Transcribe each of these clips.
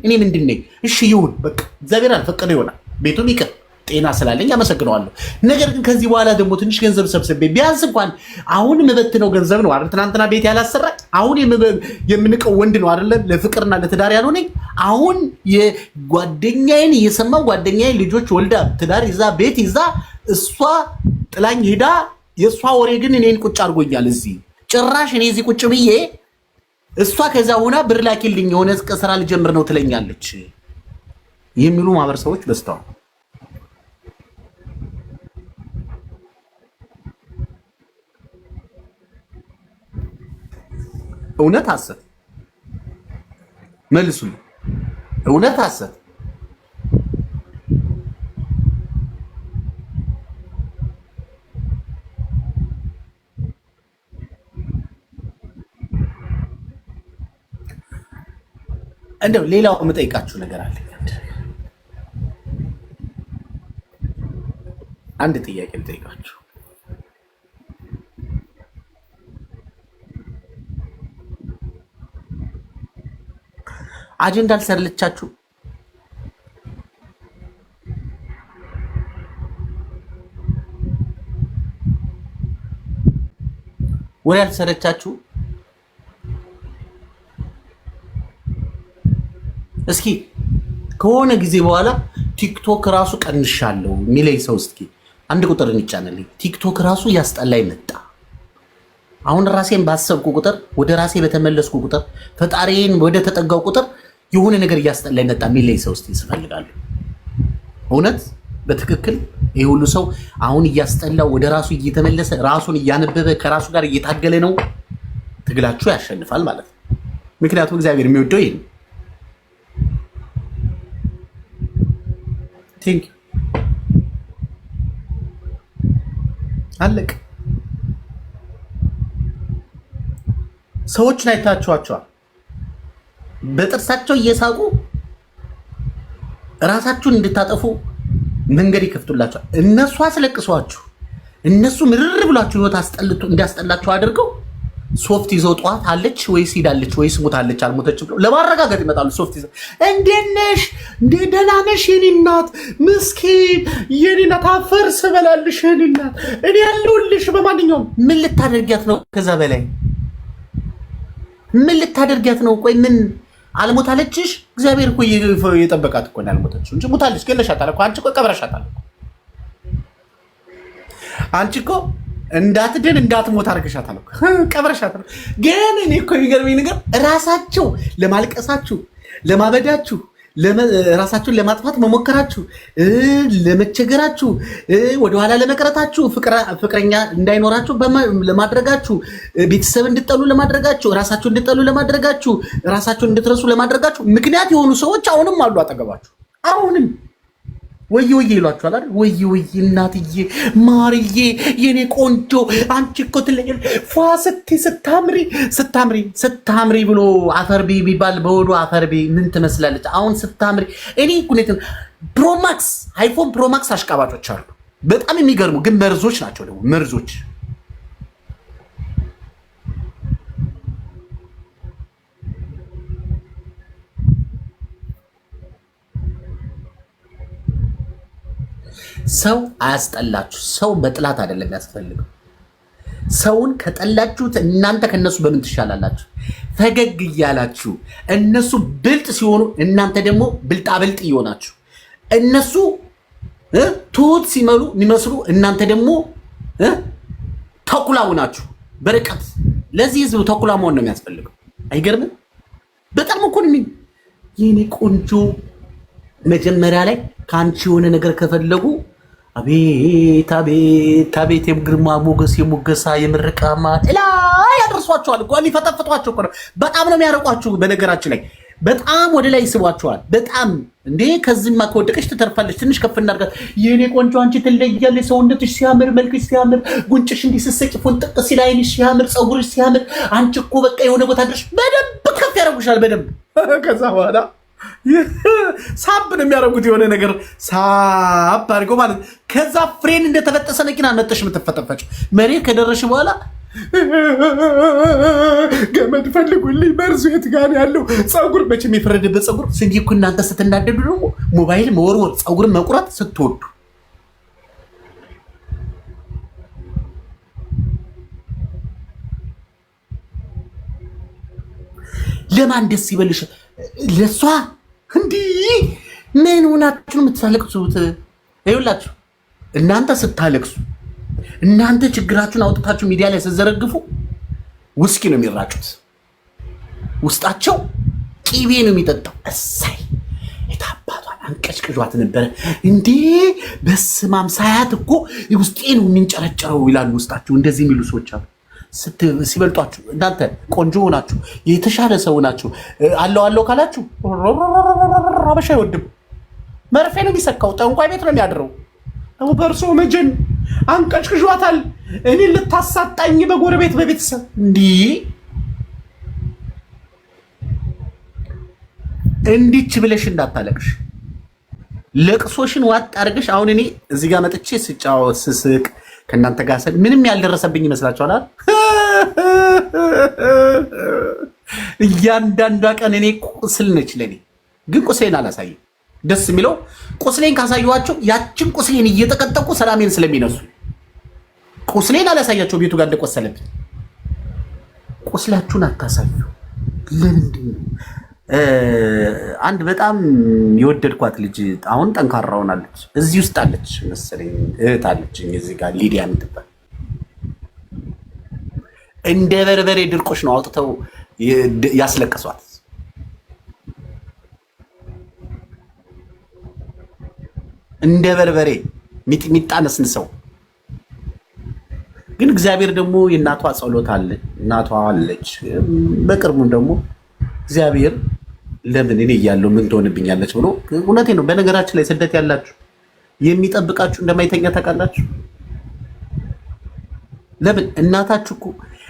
እኔ ምንድነኝ? እሺ ይሁን በቃ እግዚአብሔር አልፈቀደ ይሆናል። ቤቱም ይቅር ጤና ስላለኝ አመሰግነዋለሁ። ነገር ግን ከዚህ በኋላ ደግሞ ትንሽ ገንዘብ ሰብስቤ ቢያንስ እንኳን አሁን የምበትነው ገንዘብ ነው አይደል? ትናንትና ቤት ያላሰራ አሁን የምንቀው ወንድ ነው አይደል? ለፍቅርና ለትዳር ያልሆነኝ አሁን የጓደኛዬን እየሰማው ጓደኛዬን ልጆች ወልዳ ትዳር ይዛ ቤት ይዛ እሷ ጥላኝ ሄዳ የእሷ ወሬ ግን እኔን ቁጭ አድርጎኛል። እዚህ ጭራሽ እኔ እዚህ ቁጭ ብዬ እሷ ከዛ ሆና ብር ላኪልኝ የሆነ ስራ ልጀምር ነው ትለኛለች የሚሉ ማህበረሰቦች በስተዋል። እውነት ሐሰት መልሱልኝ። እውነት ሐሰት እንደው ሌላው የምጠይቃችሁ ነገር አለ። አንድ ጥያቄ ልጠይቃችሁ። አጀንዳ አልሰለቻችሁ? ወይ አልሰለቻችሁ? እስኪ ከሆነ ጊዜ በኋላ ቲክቶክ ራሱ ቀንሻለሁ የሚለኝ ሰው እስኪ አንድ ቁጥር እንጫነልኝ። ቲክቶክ ራሱ ያስጠላኝ መጣ። አሁን ራሴን ባሰብኩ ቁጥር ወደ ራሴ በተመለስኩ ቁጥር ፈጣሪን ወደ ተጠጋው ቁጥር የሆነ ነገር እያስጠላኝ መጣ የሚለኝ ሰው እስኪ እፈልጋለሁ። እውነት በትክክል ይህ ሁሉ ሰው አሁን እያስጠላው ወደ ራሱ እየተመለሰ ራሱን እያነበበ ከራሱ ጋር እየታገለ ነው። ትግላችሁ ያሸንፋል ማለት ነው። ምክንያቱም እግዚአብሔር የሚወደው ይሄ ነው። ቲንክ አለቅ ሰዎችን አይታችኋቸዋል። በጥርሳቸው እየሳቁ ራሳችሁን እንድታጠፉ መንገድ ይከፍቱላችኋል። እነሱ አስለቅሷችሁ እነሱ ምርር ብሏችሁ ህይወት እንዲያስጠላችሁ አድርገው ሶፍት ይዘው ጠዋት አለች ወይስ ሄዳለች ወይስ ሞታለች አልሞተችም ብለው ለማረጋገጥ ይመጣሉ። ሶፍት ይዘው እንዴት ነሽ? ደህና ነሽ የኔ እናት? ምስኪን የኔ እናት አፈር ስበላልሽ የኔ እናት እኔ ያለሁልሽ በማንኛውም። ምን ልታደርጊያት ነው? ከዛ በላይ ምን ልታደርጊያት ነው? ቆይ ምን አልሞታለችሽ? እግዚአብሔር እኮ የጠበቃት እኮ ነው ያልሞተችው እንጂ ሞታለች ገለሻታል እኮ አንቺ እኮ ቀብረሻታል እኮ አንቺ እኮ እንዳትድን እንዳትሞት አድርገሻታል እኮ ቀብረሻታል። ግን እኔ እኮ የሚገርመኝ ነገር ራሳቸው ለማልቀሳችሁ፣ ለማበዳችሁ፣ ራሳችሁን ለማጥፋት መሞከራችሁ፣ ለመቸገራችሁ፣ ወደኋላ ለመቅረታችሁ፣ ፍቅረኛ እንዳይኖራችሁ ለማድረጋችሁ፣ ቤተሰብ እንድጠሉ ለማድረጋችሁ፣ ራሳችሁ እንድጠሉ ለማድረጋችሁ፣ ራሳችሁን እንድትረሱ ለማድረጋችሁ ምክንያት የሆኑ ሰዎች አሁንም አሉ አጠገባችሁ። አሁንም ወይ ወይ ይሏችኋል አይደል? ወይ ወይ እናትዬ ማርዬ የኔ ቆንጆ አንቺ እኮ ትለኛለሽ ፏ ስታምሪ ብሎ አፈርቢ ቢባል በወዱ አፈርቢ ምን ትመስላለች? አሁን ስታምሪ እኔ ኩኔት ፕሮማክስ አይፎን ፕሮማክስ አሽቃባጮች አሉ በጣም የሚገርሙ ግን መርዞች ናቸው። ደግሞ መርዞች ሰው አያስጠላችሁ። ሰው በጥላት አይደለም ያስፈልገው። ሰውን ከጠላችሁት እናንተ ከነሱ በምን ትሻላላችሁ? ፈገግ እያላችሁ እነሱ ብልጥ ሲሆኑ እናንተ ደግሞ ብልጣብልጥ እየሆናችሁ፣ እነሱ ትሁት የሚመስሉ እናንተ ደግሞ ተኩላ ሆናችሁ በርቀት። ለዚህ ህዝብ ተኩላ መሆን ነው የሚያስፈልገው። አይገርምም? በጣም እኮ ነው የኔ ቆንጆ። መጀመሪያ ላይ ከአንቺ የሆነ ነገር ከፈለጉ አቤት አቤት አቤት የግርማ ሞገስ የሞገሳ የምርቃማ ላይ ያደርሷቸዋል እኮ ሊፈጠፍጧቸው እኮ ነው። በጣም ነው የሚያረቋችሁ። በነገራችን ላይ በጣም ወደ ላይ ይስቧቸዋል። በጣም እንዴ ከዚህማ ከወደቀች ትተርፋለች። ትንሽ ከፍ እናድርጋት። የኔ ቆንጆ አንቺ ትለያለሽ። ሰውነትሽ ሲያምር፣ መልክሽ ሲያምር፣ ጉንጭሽ እንዲህ ስትስቂ ፎንጥቅ ሲል ዓይንሽ ሲያምር፣ ፀጉርሽ ሲያምር፣ አንቺ እኮ በቃ የሆነ ቦታ ድረሽ በደንብ ከፍ ያደርጉሻል። በደንብ ከዛ በኋላ ሳብ ነው የሚያደርጉት። የሆነ ነገር ሳብ አድርገው ማለት ከዛ ፍሬን እንደተበጠሰ መኪና ነጠሽ የምትፈጠፈጭ መሬት ከደረሽ በኋላ ገመድ ፈልጉልኝ፣ መርዙ የት ጋር ያለው? ፀጉር መቼም የፈረደበት ፀጉር ስንዴ እኮ እናንተ ስትናደዱ ደግሞ ሞባይል መወርወር፣ ፀጉር መቁረጥ ስትወዱ ለማን ደስ ይበልሽ? ለሷ እንዲህ ምን ሆናችሁ የምትሳለቅሱት? ይኸውላችሁ እናንተ ስታለቅሱ እናንተ ችግራችሁን አውጥታችሁ ሚዲያ ላይ ስትዘረግፉ ውስኪ ነው የሚራጩት፣ ውስጣቸው ቂቤ ነው የሚጠጣው። እሳይ የታባቷን አንቀጭቅዟት ነበረ እንዴ! በስማም ሳያት እኮ ውስጤ ነው የሚንጨረጨረው ይላሉ ውስጣቸው። እንደዚህ የሚሉ ሰዎች አሉ። ሲበልጧችሁ እናንተ ቆንጆ ሆናችሁ የተሻለ ሰው ናችሁ አለው ካላችሁ አበሻ አይወድም። መርፌ ነው የሚሰካው፣ ጠንቋይ ቤት ነው የሚያድረው። በእርሶ መጀን አንቀጭቅዟታል። እኔ ልታሳጣኝ በጎረቤት በቤተሰብ እንዲች ብለሽ እንዳታለቅሽ። ለቅሶሽን ዋጥ አድርገሽ አሁን እኔ እዚህ ጋር መጥቼ ስጫወት ስስቅ ከእናንተ ጋር ምንም ያልደረሰብኝ ይመስላችኋል? እያንዳንዷ ቀን እኔ ቁስል ነች ለኔ። ግን ቁስሌን አላሳይም። ደስ የሚለው ቁስሌን ካሳየኋቸው ያችን ቁስሌን እየጠቀጠቁ ሰላሜን ስለሚነሱ ቁስሌን አላሳያቸው። ቤቱ ጋር እንደቆሰለብኝ ቁስላችሁን አታሳዩ። ለምንድን ነው? አንድ በጣም የወደድኳት ልጅ አሁን ጠንካራ ሆናለች። እዚህ ውስጥ አለች መሰለኝ፣ እህት አለችኝ እዚህ ጋር ሊዲያ የምትባል እንደ በርበሬ ድርቆሽ ነው አውጥተው ያስለቀሷት። እንደ በርበሬ ሚጥሚጣ ነስንሰው። ግን እግዚአብሔር ደግሞ የእናቷ ጸሎት አለ፣ እናቷ አለች። በቅርቡም ደግሞ እግዚአብሔር ለምን እኔ እያለሁ ምን ትሆንብኛለች ብሎ እውነቴ ነው። በነገራችን ላይ ስደት ያላችሁ የሚጠብቃችሁ እንደማይተኛ ታውቃላችሁ። ለምን እናታችሁ እኮ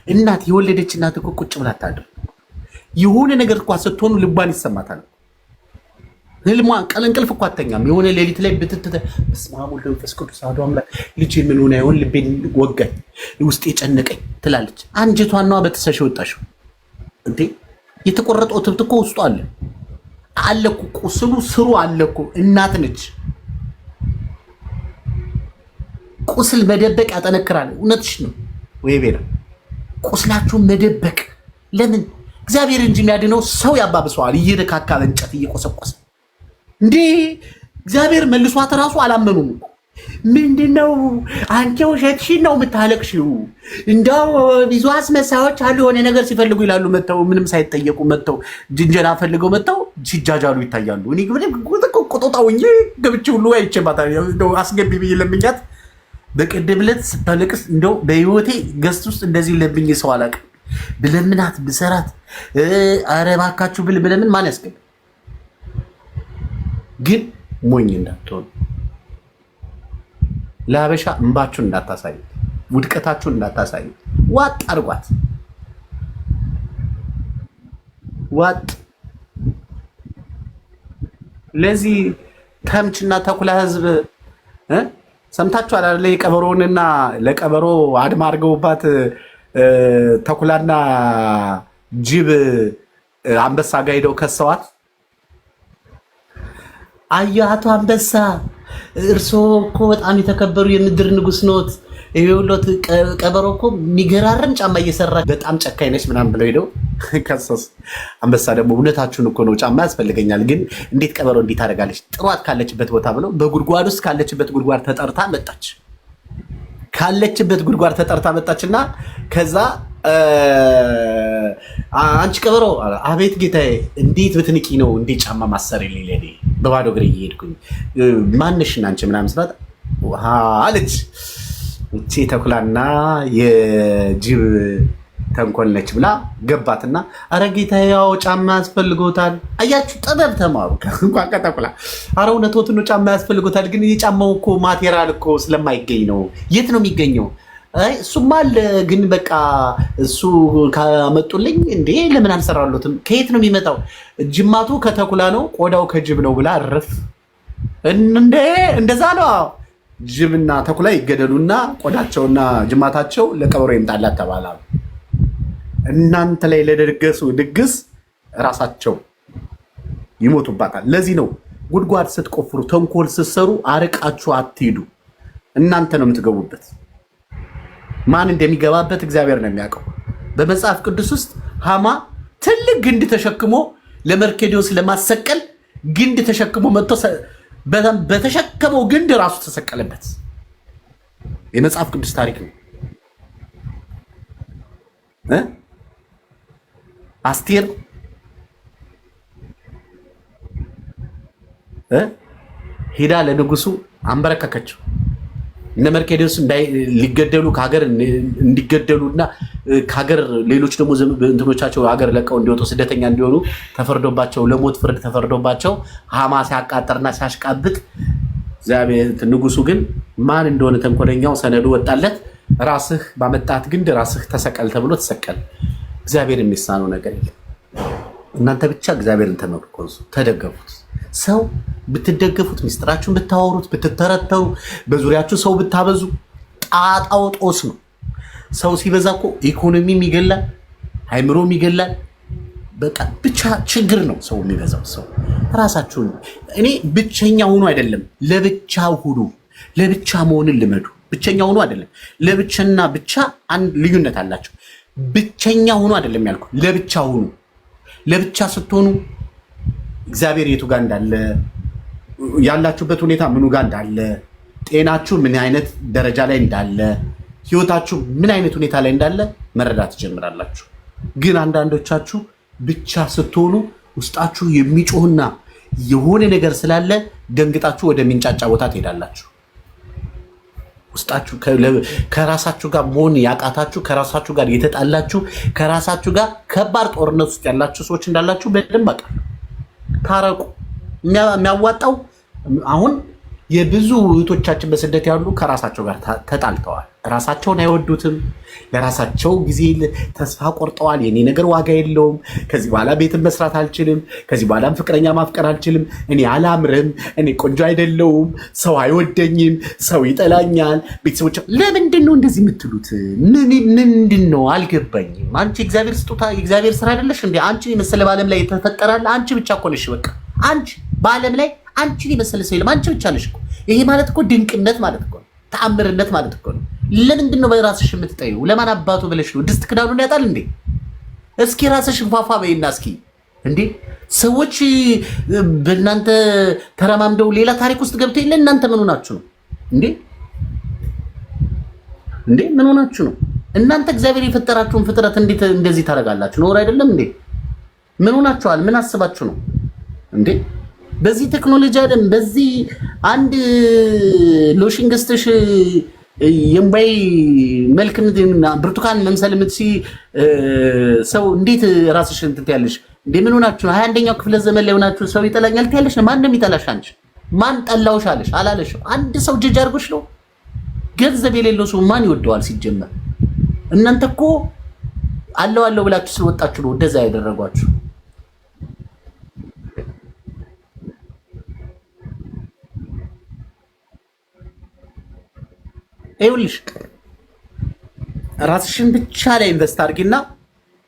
እናት የወለደች እናት እኮ ቁጭ ብላ አታድር። የሆነ ነገር እኮ ስትሆኑ ልቧን ይሰማታል። ህልሟ ቀን እንቅልፍ እኮ አተኛም። የሆነ ሌሊት ላይ ብትትተ በስመ አብ ወወልድ ወመንፈስ ቅዱስ አሐዱ አምላክ ልጄ ምን ሆነ ይሆን ልቤን ወጋኝ ውስጤ ጨነቀኝ ትላለች። አንጀቷን ነው በተሰሽ ወጣሽው እንዴ? የተቆረጠው ትብት እኮ ውስጡ አለ እኮ ቁስሉ ስሩ አለ እኮ። እናት ነች። ቁስል መደበቅ ያጠነክራል። እውነትሽ ነው ወይ ቤላ? ቁስላችሁን መደበቅ ለምን? እግዚአብሔር እንጂ የሚያድነው ሰው ያባብሰዋል። እየደካካ እንጨት እየቆሰቆሰ እንዴ! እግዚአብሔር መልሷት እራሱ አላመኑም እኮ። ምንድነው አንቺ ውሸትሽን ነው የምታለቅሽው? እንደው ብዙ አስመሳዮች አሉ የሆነ ነገር ሲፈልጉ ይላሉ። መተው ምንም ሳይጠየቁ መተው ጅንጀና ፈልገው መተው ሲጃጃሉ ይታያሉ። እኔ ግን ቁጥጣው እንጂ ገብቼ ሁሉ አይቼባታል። እንደው አስገቢ ብዬ ለምኛት በቀደም ዕለት ስታለቅስ እንደው በህይወቴ ገስት ውስጥ እንደዚህ ለብኝ ሰው አላውቅም። ብለምናት ብሰራት ኧረ እባካችሁ ብለምን ማን ያስገባ? ግን ሞኝ እንዳትሆን ለሀበሻ እንባችሁን እንዳታሳዩ፣ ውድቀታችሁን እንዳታሳዩ። ዋጥ አድርጓት፣ ዋጥ። ለዚህ ተምችና ተኩላ ህዝብ ሰምታችኋል አይደል? የቀበሮውንና ለቀበሮ አድማ አድርገውባት ተኩላና ጅብ አንበሳ ጋር ሄደው ከሰዋት። አያቱ አንበሳ እርስዎ እኮ በጣም የተከበሩ የምድር ንጉስ ኖት። ይኸውልዎት ቀበሮ እኮ የሚገራርም ጫማ እየሰራ በጣም ጨካኝ ነች ምናምን ብለው ሄደው ከሰስ። አንበሳ ደግሞ እውነታችሁን እኮ ነው፣ ጫማ ያስፈልገኛል፣ ግን እንዴት ቀበሮ እንዴት ታደርጋለች? ጥሯት ካለችበት ቦታ ብለው በጉድጓድ ውስጥ ካለችበት ጉድጓድ ተጠርታ መጣች። ካለችበት ጉድጓድ ተጠርታ መጣችና ከዛ አንቺ ቀበሮ፣ አቤት ጌታዬ፣ እንዴት ብትንቂ ነው እንዴት ጫማ ማሰር የሌለ በባዶ እግሬ እየሄድኩኝ ማንሽን አንቺ ምናምን ስላት አለች። እቺ ተኩላና የጅብ ተንኮል ነች ብላ ገባትና አረ ጌታዬ ያው ጫማ ያስፈልጎታል። አያችሁ ጥበብ ተማሩ እንኳን ከተኩላ። አረ እውነትዎትን ነው ጫማ ያስፈልጎታል፣ ግን የጫማው እኮ ማቴሪያል እኮ ስለማይገኝ ነው። የት ነው የሚገኘው? እሱማ አለ፣ ግን በቃ እሱ ካመጡልኝ እንዴ ለምን አልሰራሉትም? ከየት ነው የሚመጣው? ጅማቱ ከተኩላ ነው ቆዳው ከጅብ ነው ብላ እረፍ። እንደዛ ነው ጅብና ተኩላ ይገደሉና ቆዳቸውና ጅማታቸው ለቀበሮ ይምጣላት ተባላሉ። እናንተ ላይ ለደገሱ ድግስ ራሳቸው ይሞቱባታል። ለዚህ ነው ጉድጓድ ስትቆፍሩ ተንኮል ስትሰሩ አርቃችሁ አትሂዱ። እናንተ ነው የምትገቡበት። ማን እንደሚገባበት እግዚአብሔር ነው የሚያውቀው። በመጽሐፍ ቅዱስ ውስጥ ሃማ ትልቅ ግንድ ተሸክሞ ለመርኬዲዮስ ለማሰቀል ግንድ ተሸክሞ መጥቶ በተሸከመው ግንድ ራሱ ተሰቀለበት። የመጽሐፍ ቅዱስ ታሪክ ነው። አስቴር ሄዳ ለንጉሱ አንበረከከችው። እነ መርኬዲዮስ ሊገደሉ ከሀገር እንዲገደሉና ከሀገር ሌሎች ደግሞ እንትኖቻቸው ሀገር ለቀው እንዲወጡ ስደተኛ እንዲሆኑ ተፈርዶባቸው ለሞት ፍርድ ተፈርዶባቸው ሃማ ሲያቃጠርና ሲያሽቃብጥ እግዚአብሔር ንጉሱ ግን ማን እንደሆነ ተንኮለኛው ሰነዱ ወጣለት። ራስህ ባመጣት ግንድ ራስህ ተሰቀል ተብሎ ተሰቀል። እግዚአብሔር የሚሳነው ነገር የለም። እናንተ ብቻ እግዚአብሔርን ተመርኮዙ፣ ተደገፉት። ሰው ብትደገፉት፣ ሚስጥራችሁን ብታወሩት፣ ብትተረተሩ፣ በዙሪያችሁ ሰው ብታበዙ ጣጣው ጦስ ነው። ሰው ሲበዛ እኮ ኢኮኖሚም ይገላል፣ አይምሮም ይገላል። በቃ ብቻ ችግር ነው ሰው የሚበዛው። ሰው ራሳችሁን እኔ ብቸኛ ሁኑ አይደለም፣ ለብቻ ሁኑ። ለብቻ መሆንን ልመዱ። ብቸኛ ሁኑ አይደለም፣ ለብቻና ብቻ አንድ ልዩነት አላቸው። ብቸኛ ሁኑ አይደለም ያልኩ፣ ለብቻ ሁኑ። ለብቻ ስትሆኑ እግዚአብሔር የቱ ጋር እንዳለ፣ ያላችሁበት ሁኔታ ምኑ ጋር እንዳለ፣ ጤናችሁ ምን አይነት ደረጃ ላይ እንዳለ፣ ህይወታችሁ ምን አይነት ሁኔታ ላይ እንዳለ መረዳት ትጀምራላችሁ። ግን አንዳንዶቻችሁ ብቻ ስትሆኑ ውስጣችሁ የሚጮህና የሆነ ነገር ስላለ ደንግጣችሁ ወደ ሚንጫጫ ቦታ ትሄዳላችሁ። ውስጣችሁ ከራሳችሁ ጋር መሆን ያቃታችሁ፣ ከራሳችሁ ጋር የተጣላችሁ፣ ከራሳችሁ ጋር ከባድ ጦርነት ውስጥ ያላችሁ ሰዎች እንዳላችሁ በደንብ አውቃለሁ። ታረቁ። የሚያዋጣው አሁን የብዙ እህቶቻችን በስደት ያሉ ከራሳቸው ጋር ተጣልተዋል። ራሳቸውን አይወዱትም። ለራሳቸው ጊዜ ተስፋ ቆርጠዋል። የኔ ነገር ዋጋ የለውም፣ ከዚህ በኋላ ቤትን መስራት አልችልም፣ ከዚህ በኋላም ፍቅረኛ ማፍቀር አልችልም፣ እኔ አላምርም፣ እኔ ቆንጆ አይደለውም፣ ሰው አይወደኝም፣ ሰው ይጠላኛል፣ ቤተሰቦች። ለምንድን ነው እንደዚህ የምትሉት? ምንድን ነው አልገባኝም። አንቺ እግዚአብሔር ስጦታ የእግዚአብሔር ስራ አይደለሽ እንዴ? አንቺ የመሰለ በዓለም ላይ የተፈጠራል። አንቺ ብቻ እኮ ነሽ። በቃ አንቺ በዓለም ላይ አንቺን የመሰለ ሰው የለም። አንቺ ብቻ ነሽ እኮ። ይሄ ማለት እኮ ድንቅነት ማለት እኮ ነው። ተአምርነት ማለት እኮ ነው። ለምንድን ነው በራስሽ የምትጠይው? ለማን አባቱ ብለሽ ነው? ድስት ክዳኑን ያጣል እንዴ? እስኪ ራስሽን ፏፏ በይና እስኪ እንዴ ሰዎች በእናንተ ተረማምደው ሌላ ታሪክ ውስጥ ገብተው የለ እናንተ ምን ሆናችሁ ነው እንዴ? እንዴ ምን ሆናችሁ ነው እናንተ? እግዚአብሔር የፈጠራችሁን ፍጥረት እንዴት እንደዚህ ታደርጋላችሁ? ኖር አይደለም እንዴ? ምን ሆናችኋል? ምን አስባችሁ ነው እንዴ? በዚህ ቴክኖሎጂ አይደል? በዚህ አንድ ሎሽን ገዝተሽ የምባይ መልክና ብርቱካን መምሰል የምትሲ ሰው እንዴት ራስሽን ትያለሽ እንዴ? ምን ሆናችሁ? 21ኛው ክፍለ ዘመን ላይ ሆናችሁ ሰው ይጠላኛል ትያለሽ። ማንም ይጠላሽ አንቺ? ማን ጠላውሽ አለሽ? አላለሽም። አንድ ሰው ጀጅ አድርጎሽ ነው። ገንዘብ የሌለው ሰው ማን ይወደዋል ሲጀመር? እናንተ እኮ አለው ብላችሁ ስለወጣችሁ ነው እንደዛ ያደረጓችሁ። ይኸውልሽ ራስሽን ብቻ ላይ ኢንቨስት አድርጊና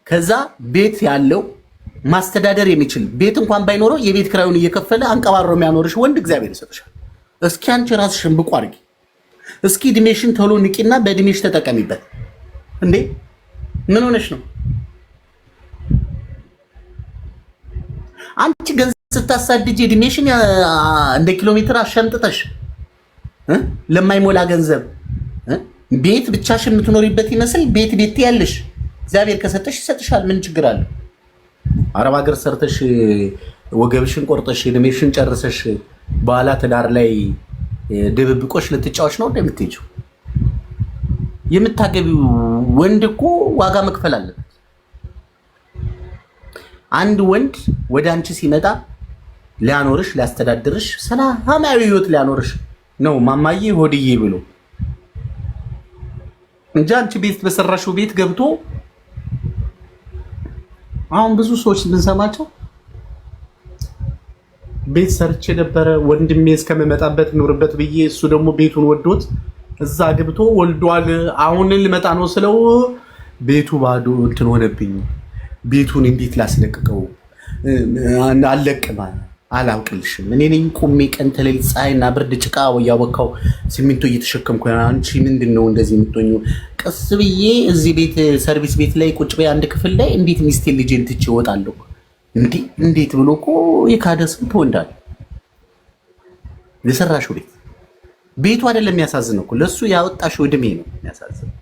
ከዛ ቤት ያለው ማስተዳደር የሚችል ቤት እንኳን ባይኖረው የቤት ክራዩን እየከፈለ አንቀባሮ የሚያኖርሽ ወንድ እግዚአብሔር ይሰጥሻል። እስኪ አንቺ ራስሽን ብቁ አድርጊ። እስኪ እድሜሽን ቶሎ ንቂና በእድሜሽ ተጠቀሚበት። እንዴ ምን ሆነሽ ነው አንቺ ገንዘብ ስታሳድጂ እድሜሽን እንደ ኪሎ ሜትር አሸንጥተሽ ለማይሞላ ገንዘብ ቤት ብቻሽን የምትኖሪበት ይመስል ቤት ያለሽ እግዚአብሔር ከሰጠሽ ይሰጥሻል። ምን ችግር አለ? አረብ ሀገር ሰርተሽ ወገብሽን ቆርጠሽ እድሜሽን ጨርሰሽ በኋላ ትዳር ላይ ድብብቆሽ ልትጫወች ነው እንደምትሄጂው። የምታገቢው ወንድ እኮ ዋጋ መክፈል አለበት። አንድ ወንድ ወደ አንቺ ሲመጣ ሊያኖርሽ፣ ሊያስተዳድርሽ፣ ሰላማዊ ህይወት ሊያኖርሽ ነው ማማዬ ሆድዬ ብሎ እንጂ አንቺ ቤት በሰራሽው ቤት ገብቶ አሁን ብዙ ሰዎች ብንሰማቸው ቤት ሰርቼ ነበረ ወንድሜ እስከምመጣበት ኖርበት ብዬ እሱ ደግሞ ቤቱን ወዶት እዛ ግብቶ ወልዷል። አሁን ልመጣ ነው ስለው ቤቱ ባዶ እንትን ሆነብኝ። ቤቱን እንዴት ላስለቅቀው? አለቅማ አላውቅልሽም። እኔ ነኝ ቁሜ ቀን ተሌሊት ፀሐይና ብርድ ጭቃ እያወካው ሲሚንቶ እየተሸከምኩ አንቺ ምንድነው እንደዚህ የምትሆኙ? ቀስ ብዬ እዚህ ቤት ሰርቪስ ቤት ላይ ቁጭ በይ አንድ ክፍል ላይ እንዴት ሚስቴን ልጄን ትቼ እወጣለሁ? እንዴት ብሎ እኮ የካደ ሰው ትወንዳል። የሰራሽው ቤቱ አይደለም የሚያሳዝነው እኮ ለሱ ያወጣሽው እድሜ ነው የሚያሳዝነው።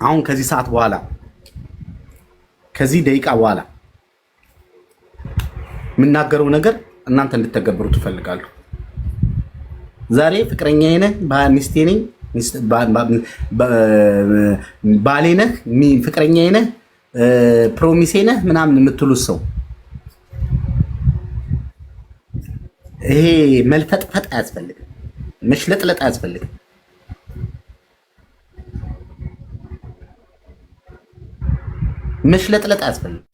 አሁን ከዚህ ሰዓት በኋላ ከዚህ ደቂቃ በኋላ የምናገረው ነገር እናንተ እንድትተገብሩ ትፈልጋለሁ። ዛሬ ፍቅረኛዬ ነህ፣ ሚስቴ ነኝ፣ ባሌ ነህ፣ ፍቅረኛዬ ነህ፣ ፕሮሚሴ ነህ ምናምን የምትሉት ሰው ይሄ መልፈጥፈጥ አያስፈልግም፣ መሽለጥለጥ አያስፈልግም። መሽለጥለጥ አያስፈልግም።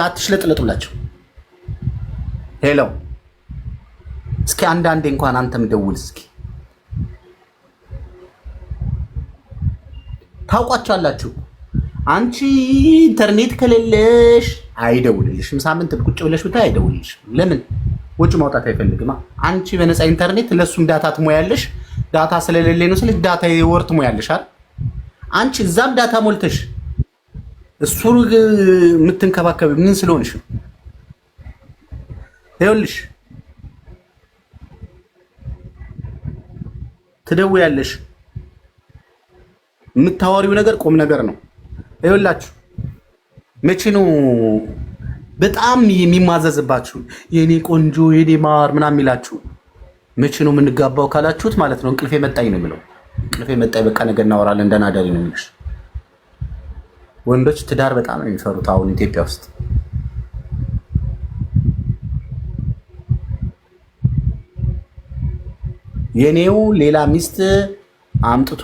አትሽለጥለጡላቸው። ሄሎ እስኪ አንዳንዴ እንኳን አንተም ደውል እስኪ። ታውቋቸዋላችሁ። አንቺ ኢንተርኔት ከሌለሽ አይደውልልሽም። ሳምንት ቁጭ ብለሽ ብታይ አይደውልልሽም። ለምን? ወጪ ማውጣት አይፈልግማ። አንቺ በነፃ ኢንተርኔት ለሱም ዳታ ትሞያለሽ። ዳታ ስለሌለ ነው ስለዚህ ዳታ የወር ትሞያለሽ አይደል? አንቺ እዛም ዳታ ሞልተሽ እሱ የምትንከባከብ ምን ስለሆንሽ? ይኸውልሽ ትደውያለሽ፣ የምታወሪው ነገር ቁም ነገር ነው። ይኸውላችሁ መቼ ነው በጣም የሚማዘዝባችሁ የኔ ቆንጆ የኔ ማር ምናምን የሚላችሁ? መቼ ነው የምንጋባው ካላችሁት ማለት ነው እንቅልፌ መጣኝ ነው የሚለው። እንቅልፌ መጣኝ በቃ ነገ እናወራለን እንደናደሪ ነው የሚልሽ። ወንዶች ትዳር በጣም ነው የሚፈሩት አሁን ኢትዮጵያ ውስጥ። የኔው ሌላ ሚስት አምጥቶ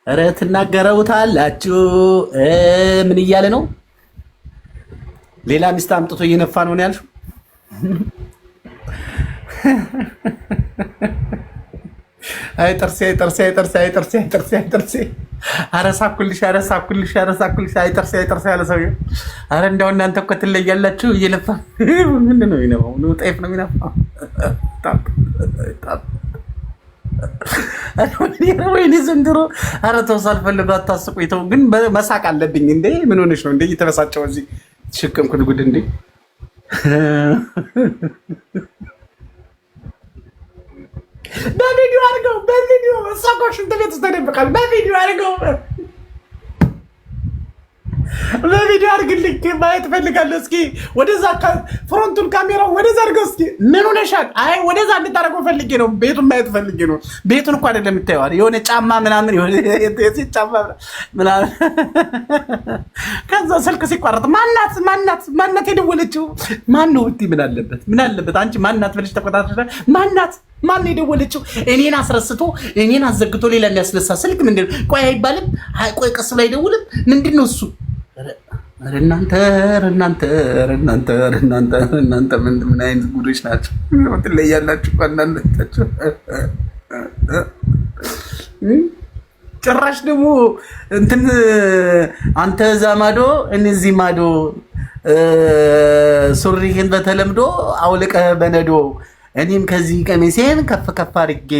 ኧረ ትናገረውታላችሁ። ምን እያለ ነው? ሌላ ሚስት አምጥቶ እየነፋ ነው ያልሽው? አይ ጥርሴ ጥርሴ ጥርሴ ጥርሴ ጥርሴ ጥርሴ አረሳኩልሽ አረሳኩልሽ አረሳኩልሽ አይ ጥርሴ ጥርሴ ያለ ሰው አረ እንደው እናንተ እኮ ትለያላችሁ። እየለፋ ምንድን ነው የሚነፋው? ነው ጤፍ ነው የሚነፋው? ወይኔ ዘንድሮ ኧረ ተው ሳልፈልገው አታስቁኝ። ተው ግን መሳቅ አለብኝ እንዴ? ምን ሆነሽ ነው እንዴ? እየተበሳጨው እዚህ ተሸከምኩት ጉድ እንዴ? በቪዲዮ አድርገው በቪዲዮ እሷ እኮ ሽንት ቤት ውስጥ ተደብቃል። በቪዲዮ አድርገው በቪዲዮ አድርግልኝ ማየት እፈልጋለሁ። እስኪ ወደዛ ፍሮንቱን ካሜራው ወደዛ አድርገው እስኪ። ምን ሆነሻል? አይ ወደዛ እንድታደርገው ፈልጌ ነው። ቤቱን ማየት ፈልጌ ነው። ቤቱን እኮ አይደለም የምታየው የሆነ ጫማ ምናምን የሆነ የሴት ጫማ ምናምን። ከዛ ስልክ ሲቋረጥ ማናት የደወለችው? ማን ነው ብትይ ምን አለበት አንቺ ማናት ብለሽ ተቆጣጥረሽ ማን የደወለችው? እኔን አስረስቶ እኔን አዘግቶ ሌላ የሚያስነሳ ስልክ ምንድን ነው? ቆይ አይባልም። ቆይ ቀስ ብሎ አይደውልም። ምንድን ነው እሱ? እናንተ ምን አይነት ጉዶች ናቸው? ትለያላችሁ አንዳንዶቻችሁ። ጭራሽ ደግሞ እንትን አንተ እዛ ማዶ እነዚህ ማዶ ሱሪህን በተለምዶ አውልቀህ በነዶ እኔም ከዚህ ቀሚሴን ከፍ ከፍ አድርጌ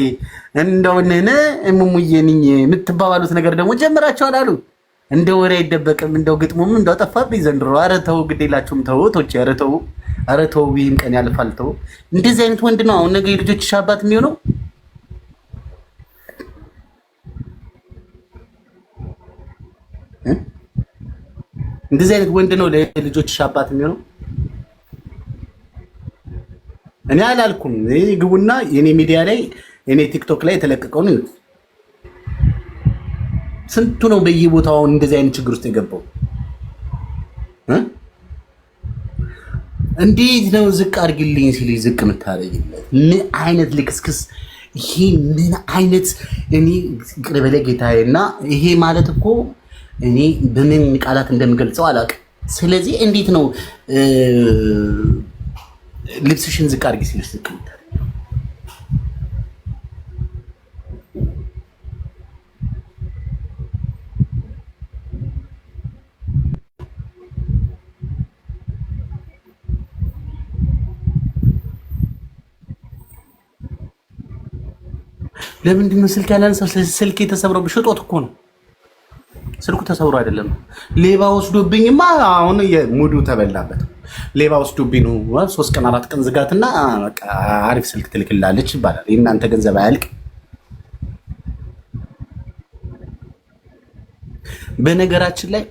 እንደውነነ እሙሙዬንኝ የምትባባሉት ነገር ደግሞ ጀምራችኋል አሉ። እንደ ወሬ አይደበቅም። እንደው ግጥሙም እንደው ጠፋብኝ ዘንድሮ። ኧረ ተው ግዴላችሁም ተው ቶቼ። ኧረ ተው ይህም ቀን ያልፋል። ተው እንደዚህ አይነት ወንድ ነው አሁን ነገ የልጆችሽ አባት የሚሆነው። እንደዚህ አይነት ወንድ ነው ለልጆችሽ አባት የሚሆነው። እኔ አላልኩም። ግቡና የኔ ሚዲያ ላይ የኔ ቲክቶክ ላይ የተለቀቀውን ስንቱ ነው በየቦታው እንደዚህ አይነት ችግር ውስጥ የገባው? እንዴት ነው ዝቅ አድርግልኝ ሲል ዝቅ የምታደርጊለት? ምን አይነት ልክስክስ ይሄ ምን አይነት እኔ ቅርበለ ጌታዬና ይሄ ማለት እኮ እኔ በምን ቃላት እንደምገልጸው አላውቅም። ስለዚህ እንዴት ነው ልብስሽን ዝቅ አድርጊ ሲልሽ ዝቅ ምታል? ለምንድን ነው ስልክ ያላነሳው? ስልክ የተሰብረው ብሽጦት እኮ ነው። ስልኩ ተሰብሮ አይደለም። ሌባ ወስዶብኝማ አሁን ሙዱ ተበላበት። ሌባ ወስዶብኝ ነው 3 ቀን 4 ቀን ዝጋትና በቃ አሪፍ ስልክ ትልክላለች ይባላል። የእናንተ ገንዘብ አያልቅ። በነገራችን ላይ